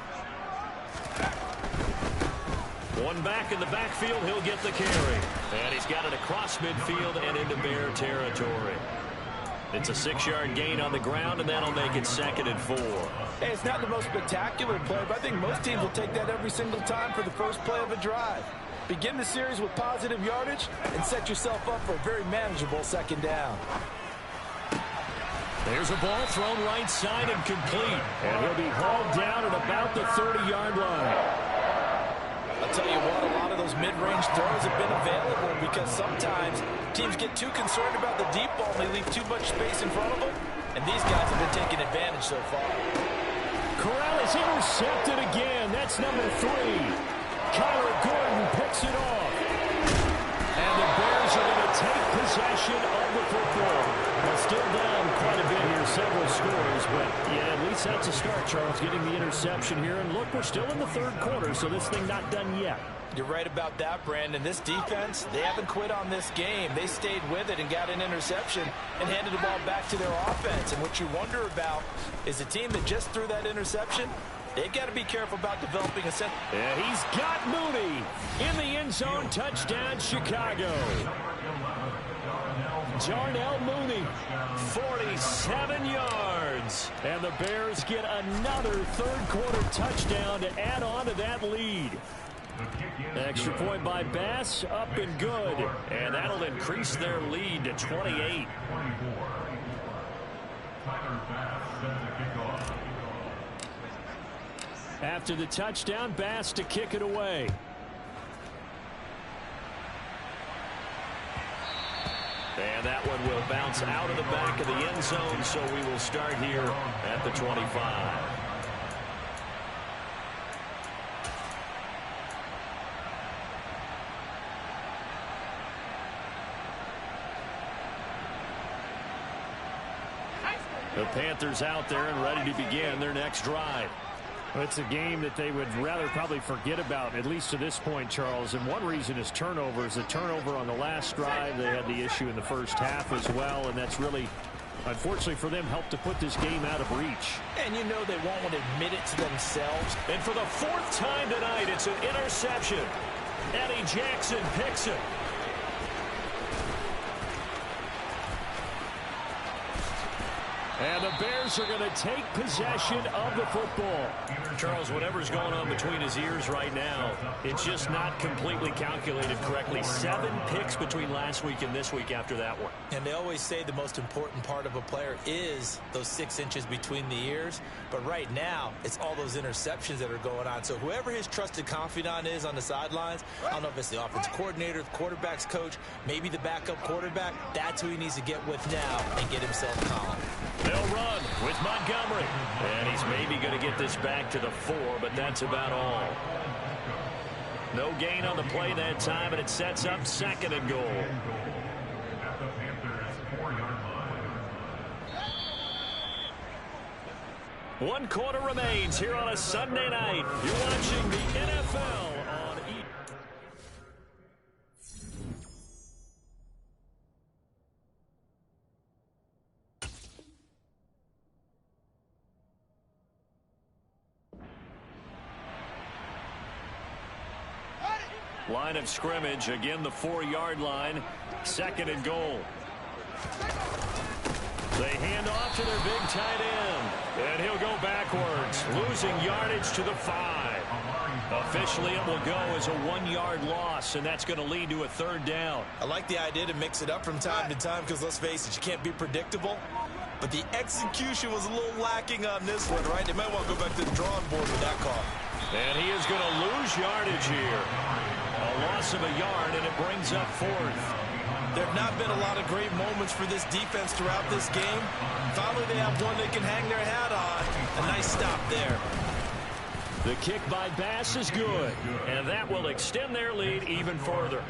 One back in the backfield, he'll get the carry. And he's got it across midfield and into Bear territory. It's a 6-yard gain on the ground, and that'll make it 2nd and 4.
Hey, it's not the most spectacular play, but I think most teams will take that every single time for the first play of a drive. Begin the series with positive yardage and set yourself up for a very manageable 2nd down.
There's a ball thrown right side and complete. And he'll be hauled down at about the 30-yard line.
I'll tell you what, a lot of those mid-range throws have been available because sometimes teams get too concerned about the deep ball and they leave too much space in front of them. And these guys have been taking advantage so far.
Corral is intercepted again. That's number 3. Kyler Gordon picks it off.
And the Bears are going to take possession of the football.
Well, still down quite a bit here, several scores, but yeah, at least that's a start, Charles, getting the interception here. And look, we're still in the 3rd quarter, so this thing not done yet.
You're right about that, Brandon. This defense, they haven't quit on this game. They stayed with it and got an interception and handed the ball back to their offense. And what you wonder about is a team that just threw that interception, they've got to be careful about developing a set.
Yeah, he's got Mooney in the end zone. Touchdown, Chicago. Darnell Mooney,
47 yards.
And the Bears get another 3rd quarter touchdown to add on to that lead. Extra point by Bass, up and good.
And that'll increase their lead to 28.
After the touchdown, Bass to kick it away.
And that one will bounce out of the back of the end zone, so we will start here at the 25. The Panthers out there and ready to begin their next drive.
Well, it's a game that they would rather probably forget about, at least to this point, Charles. And one reason is turnovers. The turnover on the last drive, they had the issue in the first half as well, and that's really, unfortunately for them, helped to put this game out of reach.
And you know they won't want to admit it to themselves.
And for the 4th time tonight, it's an interception. Eddie Jackson picks it.
And the Bears are going to take possession of the football.
Charles, whatever's going on between his ears right now, it's just not completely calculated correctly. 7 picks between last week and this week after that one.
And they always say the most important part of a player is those 6 inches between the ears. But right now, it's all those interceptions that are going on. So whoever his trusted confidant is on the sidelines, I don't know if it's the offensive coordinator, the quarterback's coach, maybe the backup quarterback, that's who he needs to get with now and get himself calm.
They'll run with Montgomery. And he's maybe going to get this back to the 4, but that's about all. No gain on the play that time, and it sets up 2nd and goal.
At the Panthers' 4-yard line.
1 quarter remains here on a Sunday night. You're watching the NFL on E! Line of scrimmage, again the 4-yard line. 2nd and goal. They hand off to their big tight end. And he'll go backwards, losing yardage to the 5. Officially, it will go as a 1-yard loss, and that's going to lead to a 3rd down.
I like the idea to mix it up from time to time because, let's face it, you can't be predictable. But the execution was a little lacking on this one, right? They might want to go back to the drawing board with that call.
And he is going to lose yardage here. A loss of a yard, and it brings up 4th.
There have not been a lot of great moments for this defense throughout this game. Finally, they have one they can hang their hat on. A nice stop there.
The kick by Bass is good, and that will extend their lead even further.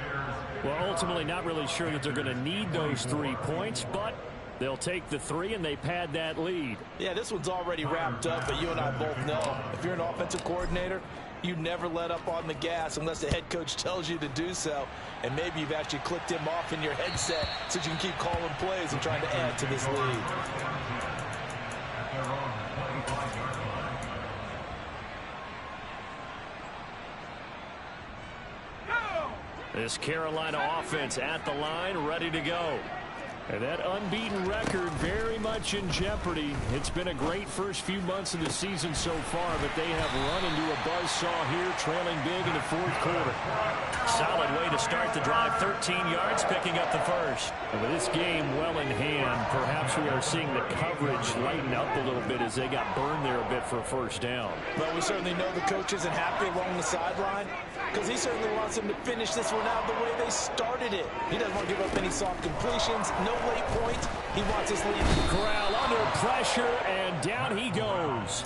Well, ultimately, not really sure that they're going to need those 3 points, but they'll take the 3, and they pad that lead.
Yeah, this one's already wrapped up, but you and I both know if you're an offensive coordinator, you never let up on the gas unless the head coach tells you to do so. And maybe you've actually clicked him off in your headset so you can keep calling plays and trying to add to this lead.
This Carolina offense at the line, ready to go. And that unbeaten record very much in jeopardy. It's been a great first few months of the season so far, but they have run into a buzzsaw here, trailing big in the 4th quarter. Solid way to start the drive, 13 yards, picking up the 1st. And with this game well in hand, perhaps we are seeing the coverage lighten up a little bit as they got burned there a bit for a 1st down.
Well, we certainly know the coach isn't happy along the sideline because he certainly wants them to finish this one out the way they started it. He doesn't want to give up any soft completions, no late points. He wants his lead.
Corral under pressure, and down he goes.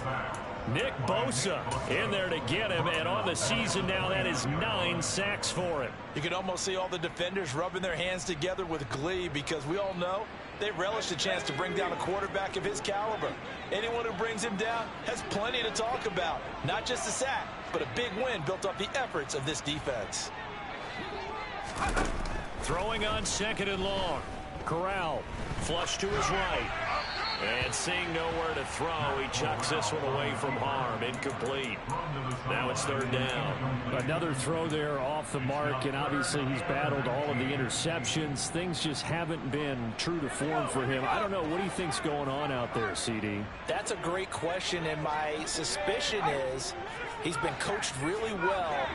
Nick Bosa in there to get him, and on the season now, that is 9 sacks for him.
You can almost see all the defenders rubbing their hands together with glee because we all know they relish the chance to bring down a quarterback of his caliber. Anyone who brings him down has plenty to talk about. Not just a sack, but a big win built off the efforts of this defense.
Throwing on 2nd and long. Corral, flush to his right. And seeing nowhere to throw, he chucks this one away from harm. Incomplete. Now it's 3rd down.
Another throw there off the mark, and obviously he's battled all of the interceptions. Things just haven't been true to form for him. I don't know. What do you think's going on out there, CD?
That's a great question, and my suspicion is he's been coached really well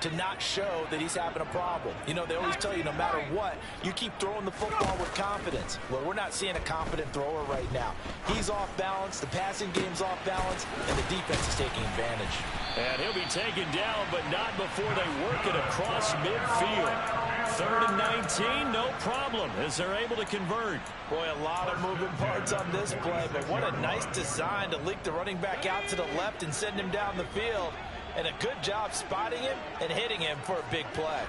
to not show that he's having a problem. You know, they always tell you no matter what, you keep throwing the football with confidence. Well, we're not seeing a confident thrower right now. He's off balance, the passing game's off balance, and the defense is taking advantage.
And he'll be taken down, but not before they work it across midfield. 3rd and 19, no problem, as they're able to convert.
Boy, a lot of moving parts on this play, but what a nice design to leak the running back out to the left and send him down the field. And a good job spotting him and hitting him for a big play.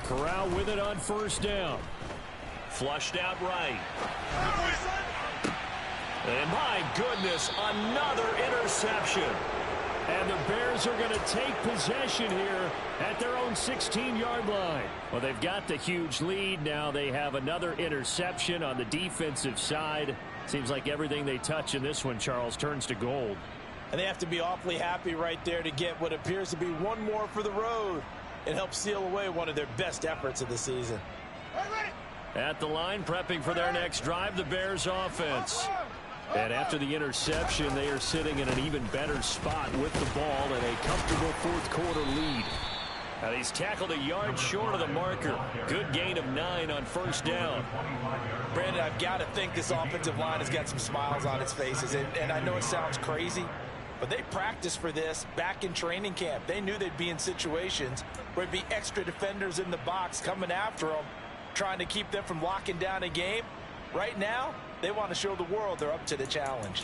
Corral with it on 1st down. Flushed out right. And my goodness, another interception. And the Bears are going to take possession here at their own 16-yard line. Well, they've got the huge lead. Now they have another interception on the defensive side. Seems like everything they touch in this one, Charles, turns to gold.
And they have to be awfully happy right there to get what appears to be one more for the road. It helps seal away one of their best efforts of the season.
At the line, prepping for their next drive, the Bears offense. And after the interception, they are sitting in an even better spot with the ball and a comfortable 4th quarter lead. Now he's tackled a yard short of the marker. Good gain of 9 on 1st down.
Brandon, I've got to think this offensive line has got some smiles on its faces. And I know it sounds crazy, but they practiced for this back in training camp. They knew they'd be in situations where there'd be extra defenders in the box coming after them, trying to keep them from locking down a game. Right now, they want to show the world they're up to the challenge.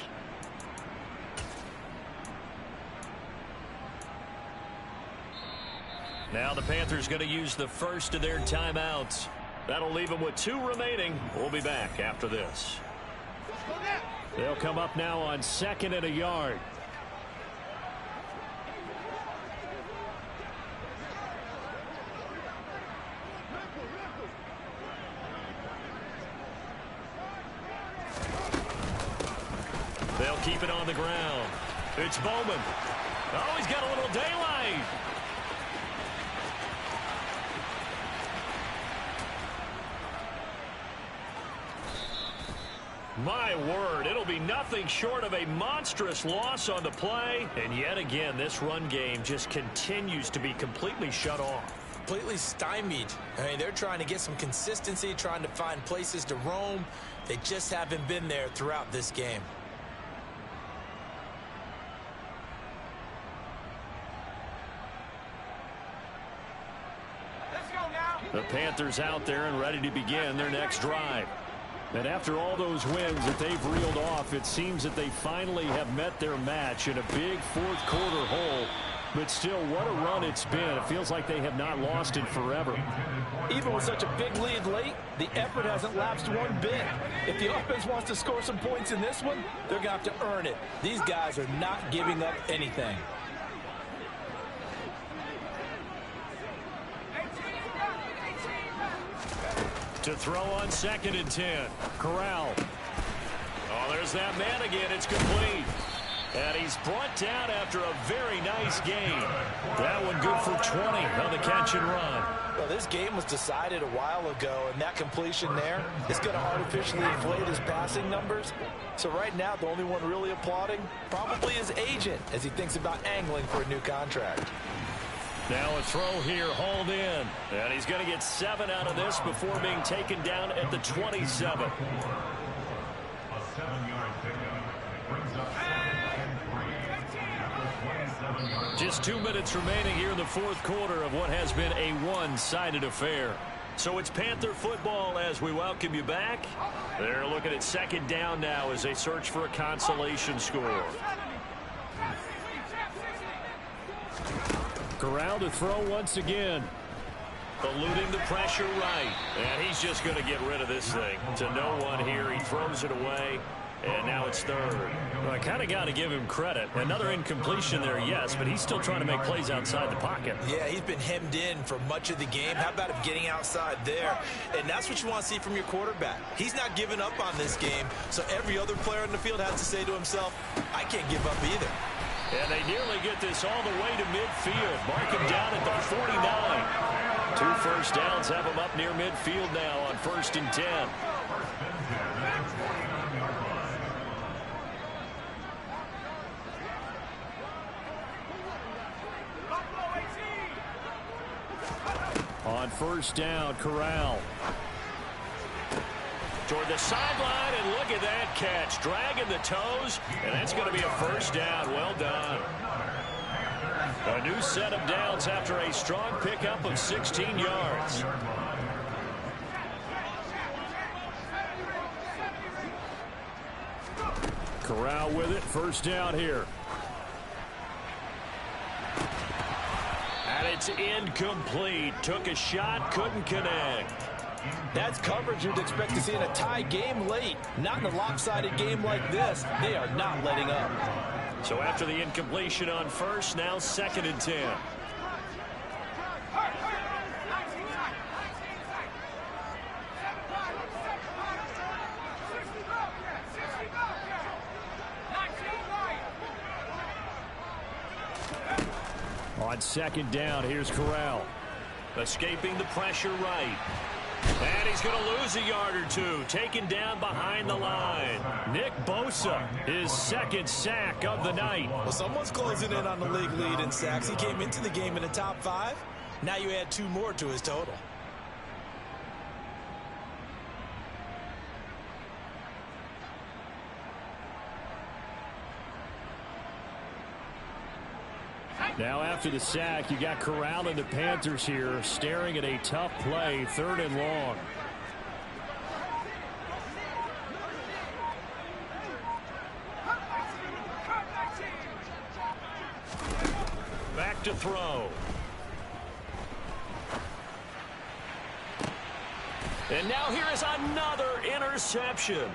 Now the Panthers going to use the first of their timeouts. That'll leave them with 2 remaining. We'll be back after this. They'll come up now on 2nd and a yard. They'll keep it on the ground. It's Bowman. Oh, he's got a little daylight. My word, it'll be nothing short of a monstrous loss on the play. And yet again, this run game just continues to be completely shut off.
Completely stymied. I mean, they're trying to get some consistency, trying to find places to roam. They just haven't been there throughout this game.
The Panthers out there and ready to begin their next drive. And after all those wins that they've reeled off, it seems that they finally have met their match in a big fourth quarter hole. But still, what a run it's been. It feels like they have not lost it forever.
Even with such a big lead late, the effort hasn't lapsed one bit. If the offense wants to score some points in this one, they're going to have to earn it. These guys are not giving up anything.
To throw on 2nd and 10. Corral. Oh, there's that man again. It's complete. And he's brought down after a very nice game. That one good for 20 on the catch and run.
Well, this game was decided a while ago, and that completion there is going to artificially inflate his passing numbers. So right now, the only one really applauding probably his agent as he thinks about angling for a new contract.
Now a throw here, hauled in. And he's going to get 7 out of this before being taken down at the 27.
A 7-yard pickup brings up 3.
Just 2 minutes remaining here in the fourth quarter of what has been a one-sided affair. So it's Panther football as we welcome you back. They're looking at 2nd down now as they search for a consolation score. Corral to throw once again. Eluding the pressure right. And he's just going to get rid of this thing. To no one here. He throws it away. And now it's 3rd. Well, I kind of got to give him credit. Another incompletion there, yes, but he's still trying to make plays outside the pocket.
Yeah, he's been hemmed in for much of the game. How about him getting outside there? And that's what you want to see from your quarterback. He's not giving up on this game, so every other player in the field has to say to himself, I can't give up either.
And they nearly get this all the way to midfield. Mark him down at the 49. 2 first downs have him up near midfield now on 1st and 10. On 1st down, Corral. Toward the sideline, and look at that catch. Dragging the toes, and that's going to be a 1st down. Well done. A new set of downs after a strong pickup of 16 yards. Corral with it. 1st down here. And it's incomplete. Took a shot, couldn't connect.
That's coverage you'd expect to see in a tie game late. Not in a lopsided game like this. They are not letting up.
So after the incompletion on 1st, now 2nd and 10. On 2nd down, here's Corral. Escaping the pressure right. And he's going to lose a yard or 2. Taken down behind the line. Nick Bosa, his 2nd sack of the night.
Well, someone's closing in on the league lead in sacks. He came into the game in the top 5. Now you add 2 more to his total.
Now after the sack, you got Corral and the Panthers here staring at a tough play, 3rd and long. Back to throw. And now here is another interception.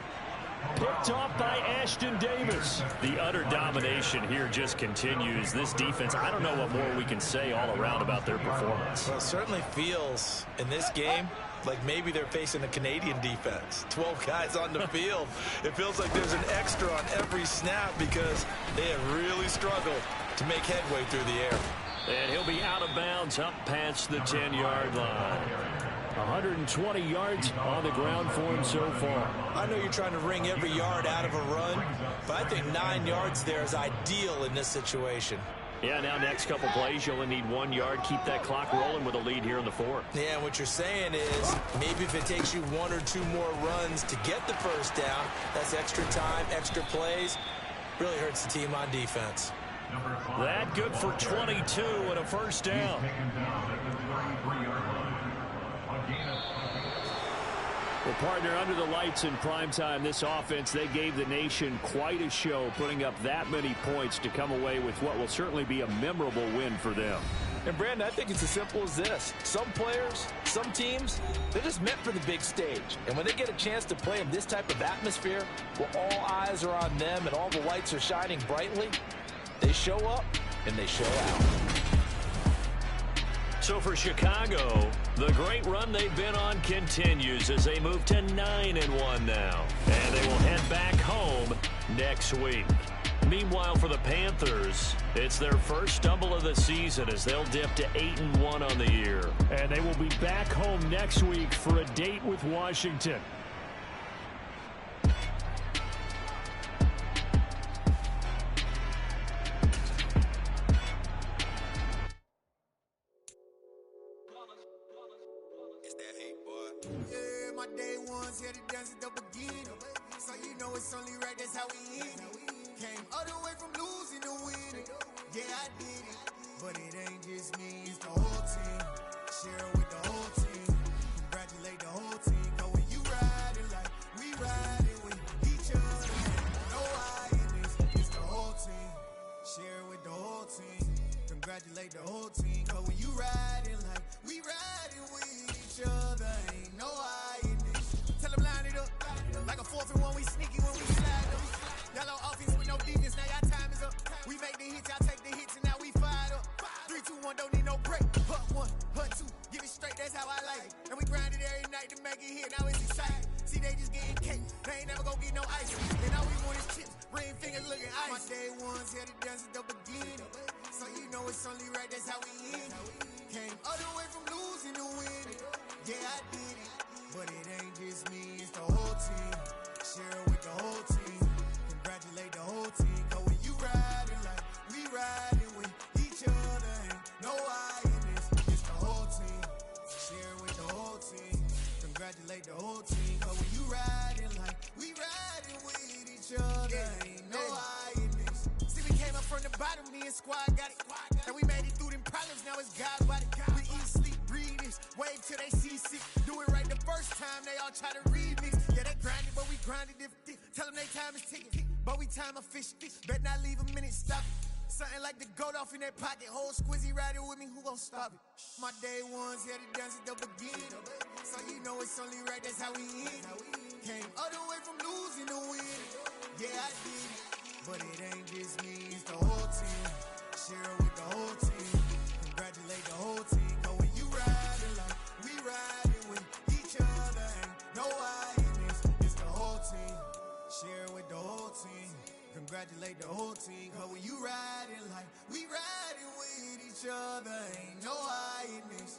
Picked off by Ashton Davis. The utter domination here just continues. This defense, I don't know what more we can say all around about their performance.
Well, it certainly feels in this game like maybe they're facing a Canadian defense. 12 guys on the field. It feels like there's an extra on every snap because they have really struggled to make headway through the air.
And he'll be out of bounds up past the 10-yard line. 120 yards on the ground for him so far.
I know you're trying to wring every yard out of a run, but I think 9 yards there is ideal in this situation.
Yeah, now next couple plays, you only need 1 yard. Keep that clock rolling with a lead here in the fourth.
Yeah, what you're saying is maybe if it takes you 1 or 2 more runs to get the first down, that's extra time, extra plays. Really hurts the team on defense.
That good for 22 and a first down. Well, partner, under the lights in primetime, this offense, they gave the nation quite a show, putting up that many points to come away with what will certainly be a memorable win for them.
And, Brandon, I think it's as simple as this. Some players, some teams, they're just meant for the big stage. And when they get a chance to play in this type of atmosphere, where all eyes are on them and all the lights are shining brightly, they show up and they show out.
So for Chicago, the great run they've been on continues as they move to 9-1 now. And they will head back home next week. Meanwhile, for the Panthers, it's their first stumble of the season as they'll dip to 8-1 on the year.
And they will be back home next week for a date with Washington.
Yeah, my day ones here to dance at the beginning. So you know it's only right, that's how we end it. Came all the way from losing to winning. Yeah, I did it. But it ain't just me, it's the whole team. Share it with the whole team. Congratulate the whole team. Cause when you riding like we riding with each other. No I in this, it's the whole team. Share it with the whole team. Congratulate the whole team. Cause when you riding like we riding with each other. Ain't no I in this. Tell them line it up. Like a 4th and 1, we sneaky when we slide them. Yellow offense with no defense, now y'all time is up. We make the hits, y'all take the hits, and now we fired up. 3, 2, 1, don't need no break. Hut 1, hut 2, give it straight, that's how I like it. And we grind it every night to make it hit, now it's exciting. See, they just getting cake, they ain't never gonna get no ice. And all we want is chips, ring fingers looking ice. My day ones here to dance at the beginning. So you know it's only right, that's how we end it. Came all the way from losing to winning. Yeah, I did it. But it ain't just me, it's the whole team. Share it with the whole team. Congratulate the whole team. Cause when you riding like we riding with each other. Ain't no I in this, it's the whole team. Share it with the whole team. Congratulate the whole team. Cause when you riding like we riding with each other. Ain't no I in this. See, we came up from the bottom, me and squad got it. And we made it through them problems, now it's God body. We eat, sleep, breathe this, wave till they see sick. Do it right the first time, they all try to remix. Yeah, they grinded, but we grinded different. Tell them they time is ticking, but we time a fish. Bet not leave a minute, stop it. Something like the goat off in their pocket. Whole squizzy riding with me, who gon' stop it? My day ones here to dance at the beginning. So you know it's only right, that's how we end it. Came all the way from losing to winning. Yeah, I did it. But it ain't just me, it's the whole team. Share it with the whole team. Congratulate the whole team. Cause when you riding like we riding with each other. Ain't no I in this, it's the whole team. Share it with the whole team. Congratulate the whole team. Cause when you riding like we riding with each other. Ain't no I in this.